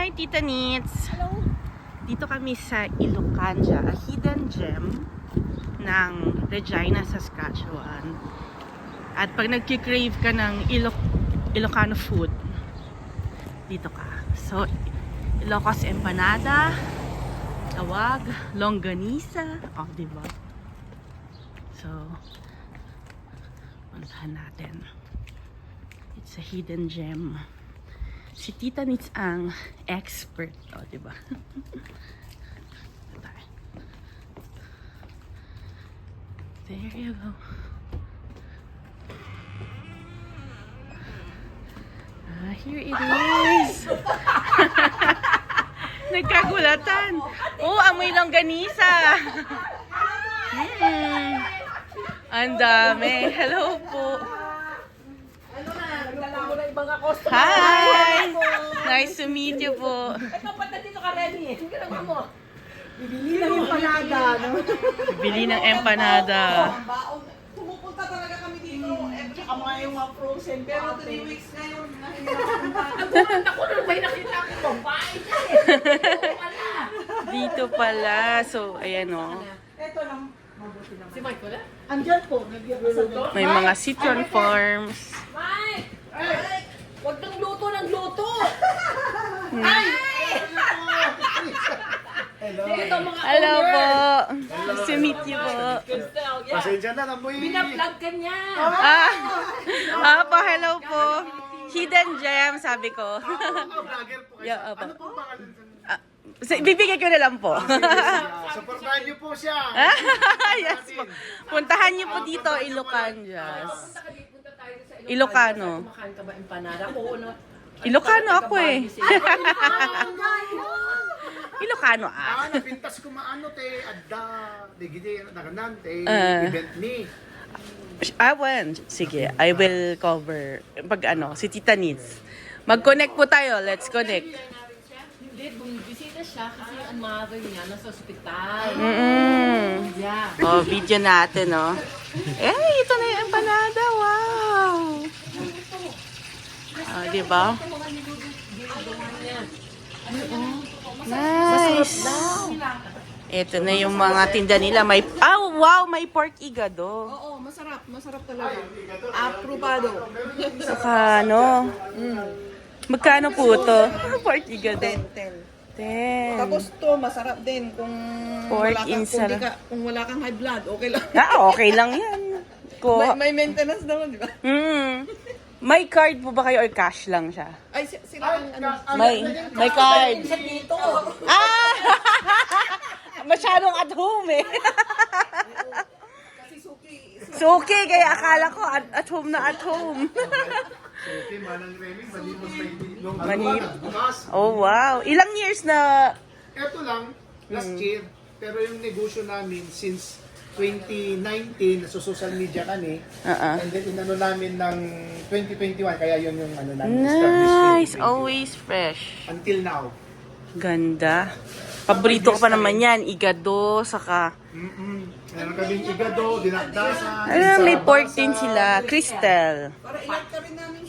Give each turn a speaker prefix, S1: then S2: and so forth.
S1: Hi, Tita Nits!
S2: Hello.
S1: Dito kami sa Ilocanja, a hidden gem ng Regina, Saskatchewan. At pag nagki-crave ka ng Ilocano food, dito ka. So, Ilocos Empanada, tawag, longganisa, diba? So, puntahan natin. It's a hidden gem. Si Tita Nits ang expert, diba? There you go. Here it is. Nagkagulatan. Oh, amoy longganisa. Ang dami. Hello po. Hi! Nice to meet you po.
S2: Ikaw, ba't nandito ka, Remy? Ang ginagawa mo?
S3: Bibili ng empanada, no?
S1: Bili ng empanada.
S3: Pumupunta talaga kami dito. Tsaka mga yung mga frozen. Pero 3 weeks na yun.
S2: Nagulat ako nung may nakita ko. Babae ka
S1: Dito pala. So, ayan o.
S3: Ito lang. Mabuti naman.
S2: Si Mike wala?
S3: Andyan po. Nagyabasa.
S1: May mga citron farms.
S2: Mike! Huwag nang luto ng luto! Ay!
S3: Hello.
S2: Dito mga
S1: Hello
S2: owner.
S1: po. Nice to meet you po.
S3: Pasensya na, namoy.
S2: Binablog ka niya.
S1: Hello po. Hidden gem, sabi ko.
S3: Vlogger po kayo.
S1: Yeah,
S3: Ano pong pangalan?
S1: Bibigay ko na lang po.
S3: Supportahan niyo po siya.
S1: Yes po. Puntahan niyo po dito, Ilocanjas.
S2: Punta tayo sa
S1: Ilocano.
S2: Kumakain ka ba empanada? Oo, no?
S1: Ilocano ako eh. Ilocano
S3: Napintas ko maano te. Adda. Digidi. Naganante. Event ni.
S1: Sige, I will cover. Pag si Tita Nits. Mag-connect po tayo. Let's connect.
S2: Hindi, bumibisita siya kasi ang mother niya nasa ospital. Yeah.
S1: Video natin, ito na yung empanada. Wow! Diba? Nice! Ito na yung mga tinda nila. Wow! May pork igado.
S3: Oo, masarap. Masarap talaga. Aprobado.
S1: Saka magkano po to? Pork igado.
S3: 10. Tapos to, masarap din kung
S1: Pork
S3: wala kang,
S1: insala.
S3: kung wala kang high blood, okay lang.
S1: Okay lang yan.
S3: May maintenance naman, di ba?
S1: May card po ba kayo or cash lang siya?
S3: Ay, sila ang ano.
S1: May card.
S2: Sa dito.
S1: Masyadong at home eh.
S3: Kasi
S1: Suki, kaya akala ko at home na at home.
S3: Okay, manang Remy, manipos pa yung
S1: Manip-
S3: bukas.
S1: Oh wow. Ilang years na?
S3: Ito lang, last year. Pero yung negosyo namin since 2019, nasa social media kami. And then inano namin ng 2021, kaya yun yung ano namin.
S1: Nice.
S3: established
S1: Always fresh.
S3: until now.
S1: Ganda. Paborito ko pa naman yan. Igado, saka...
S3: Meron kaming igado, dinagdasan.
S1: May pork din sila. Crystal.
S3: Para ilag ka rin namin